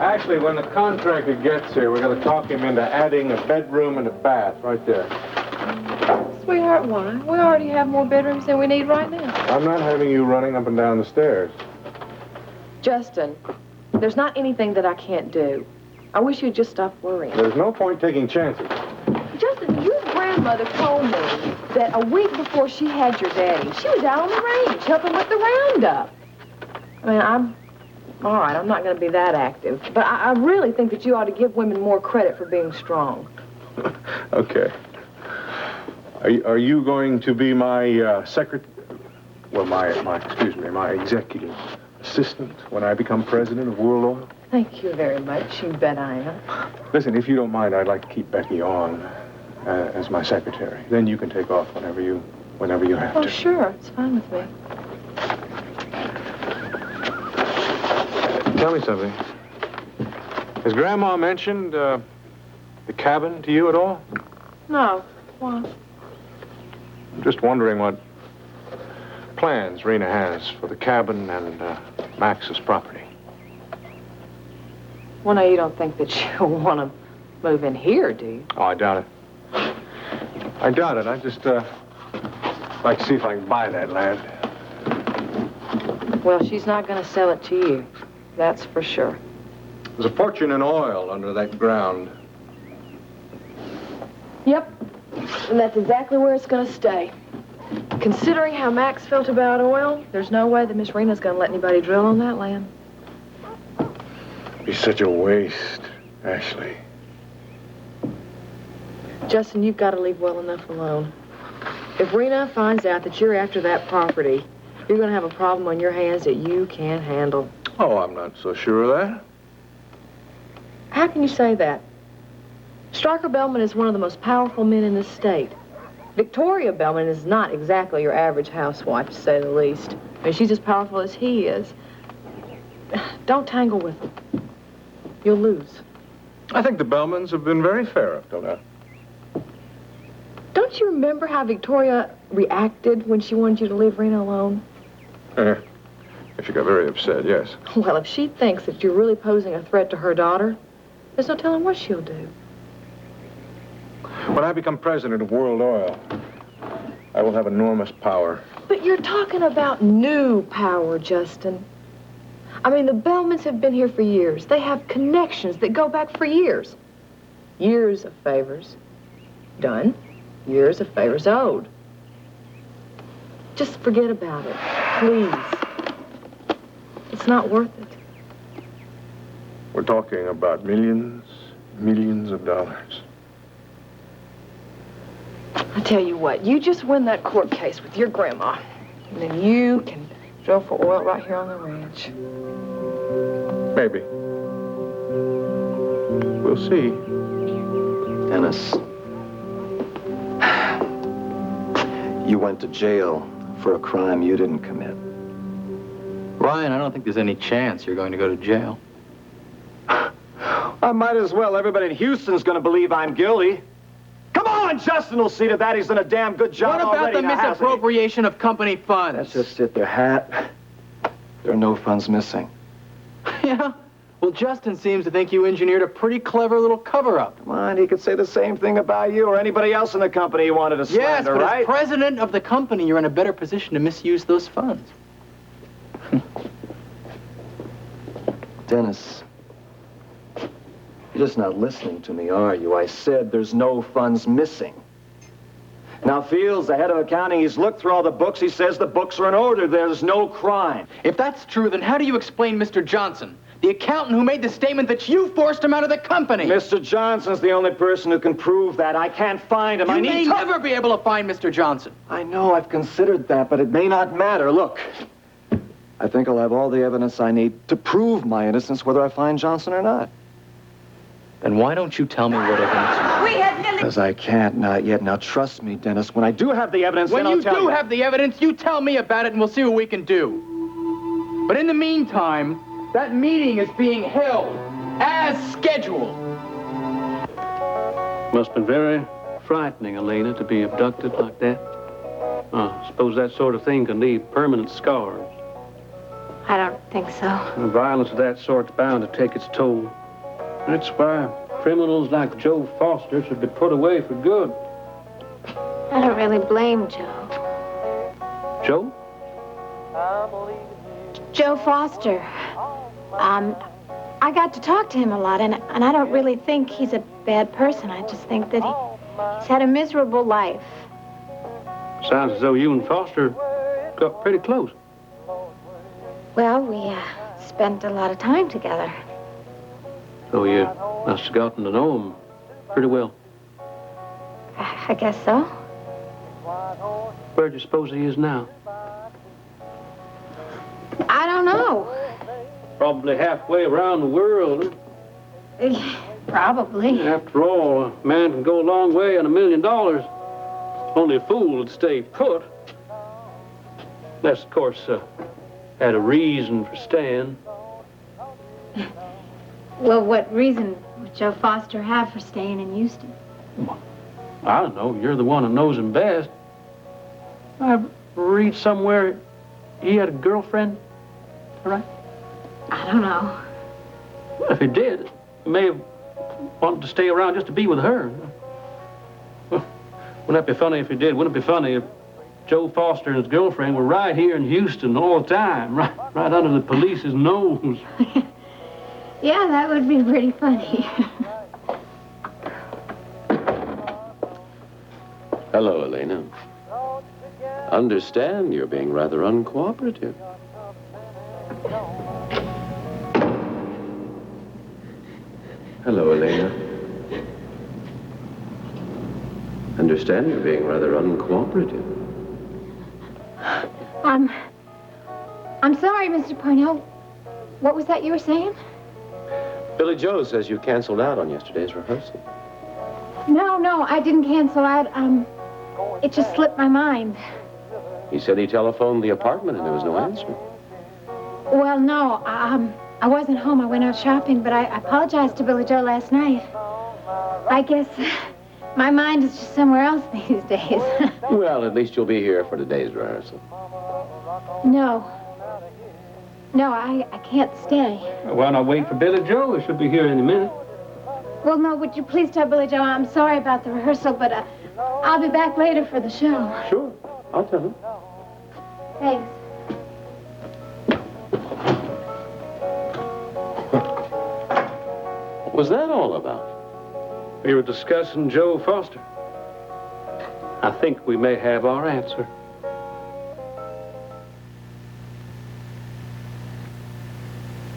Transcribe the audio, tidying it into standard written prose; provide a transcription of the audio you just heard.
Actually, when the contractor gets here, we're going to talk him into adding a bedroom and a bath right there. Sweetheart, why? We already have more bedrooms than we need right now. I'm not having you running up and down the stairs. Justin, there's not anything that I can't do. I wish you'd just stop worrying. There's no point taking chances. Justin, your grandmother told me that a week before she had your daddy, she was out on the range helping with the roundup. I mean, all right, I'm not going to be that active, but I really think that you ought to give women more credit for being strong. Okay. Are you going to be my secretary? Well, my executive assistant when I become president of World Oil? Thank you very much. You bet I am. Listen, if you don't mind, I'd like to keep Becky on as my secretary. Then you can take off whenever you have to. Oh, sure. It's fine with me. Tell me something. Has Grandma mentioned the cabin to you at all? No. Why? I'm just wondering what plans Rena has for the cabin and Max's property. Well, now, you don't think that she'll want to move in here, do you? Oh, I doubt it. I doubt it. I just like to see if I can buy that land. Well, she's not going to sell it to you. That's for sure. There's a fortune in oil under that ground. Yep. And that's exactly where it's going to stay. Considering how Max felt about oil, there's no way that Miss Rena's going to let anybody drill on that land. It'd be such a waste, Ashley. Justin, you've got to leave well enough alone. If Rena finds out that you're after that property, you're going to have a problem on your hands that you can't handle. Oh, I'm not so sure of that. How can you say that? Stryker Bellman is one of the most powerful men in this state. Victoria Bellman is not exactly your average housewife, to say the least. I mean, she's as powerful as he is. Don't tangle with him. You'll lose. I think the Bellmans have been very fair up till now. Don't you remember how Victoria reacted when she wanted you to leave Rena alone? She got very upset, yes. Well, if she thinks that you're really posing a threat to her daughter, there's no telling what she'll do. When I become president of World Oil, I will have enormous power. But you're talking about new power, Justin. I mean, the Bellmans have been here for years. They have connections that go back for years. Years of favors done, years of favors owed. Just forget about it, please. It's not worth it. We're talking about millions of dollars. I tell you what, you just win that court case with your grandma, and then you can drill for oil right here on the ranch. Maybe. We'll see. Dennis, you went to jail for a crime you didn't commit. Ryan, I don't think there's any chance you're going to go to jail. I might as well. Everybody in Houston's going to believe I'm guilty. Come on, Justin will see to that. He's done a damn good job What about already. the misappropriation of company funds? That's just it. Their hat. There are no funds missing. Yeah? Well, Justin seems to think you engineered a pretty clever little cover-up. Come on, he could say the same thing about you or anybody else in the company he wanted to slander, yes, but right? as president of the company, you're in a better position to misuse those funds. Dennis, you're just not listening to me, are you? I said there's no funds missing. Now, Fields, the head of accounting, he's looked through all the books. He says the books are in order. There's no crime. If that's true, then how do you explain Mr. Johnson, the accountant who made the statement that you forced him out of the company? Mr. Johnson's the only person who can prove that. I can't find him. You may never be able to find Mr. Johnson. I know, I've considered that, but it may not matter. Look, I think I'll have all the evidence I need to prove my innocence, whether I find Johnson or not. Then why don't you tell me what evidence you have? Because I can't, not yet. Now, trust me, Dennis, when I do have the evidence, when then I'll tell you. When you do have the evidence, you tell me about it and we'll see what we can do. But in the meantime, that meeting is being held as scheduled. Must have been very frightening, Elena, to be abducted like that. I suppose that sort of thing can leave permanent scars. I don't think so. And violence of that sort's bound to take its toll. That's why criminals like Joe Foster should be put away for good. I don't really blame Joe. Joe? Joe Foster. I got to talk to him a lot, and I don't really think he's a bad person. I just think that he's had a miserable life. Sounds as though you and Foster got pretty close. Well, we spent a lot of time together. So you must have gotten to know him pretty well. I guess so. Where do you suppose he is now? I don't know. Probably halfway around the world. Probably. After all, a man can go a long way on $1 million. Only a fool would stay put. Unless, of course, had a reason for staying. Well, what reason would Joe Foster have for staying in Houston? I don't know. You're the one who knows him best. I read somewhere he had a girlfriend. All right? I don't know. Well, if he did, he may have wanted to stay around just to be with her. Well, wouldn't that be funny if he did? Wouldn't it be funny if Joe Foster and his girlfriend were right here in Houston all the time, right under the police's nose? Yeah, that would be pretty funny. Hello, Elena. Understand you're being rather uncooperative. Hello, Elena. Understand you're being rather uncooperative. I'm sorry, Mr. Parnell. What was that you were saying? Billy Joe says you canceled out on yesterday's rehearsal. No, I didn't cancel out. It just slipped my mind. He said he telephoned the apartment and there was no answer. Well, no, I wasn't home. I went out shopping, but I apologized to Billy Joe last night. I guess my mind is just somewhere else these days. Well, at least you'll be here for today's rehearsal. No, I can't stay. Why not wait for Billy Joe? He should be here any minute. Well, no, would you please tell Billy Joe I'm sorry about the rehearsal, but I'll be back later for the show. Sure, I'll tell him. Thanks. What was that all about? We were discussing Joe Foster. I think we may have our answer.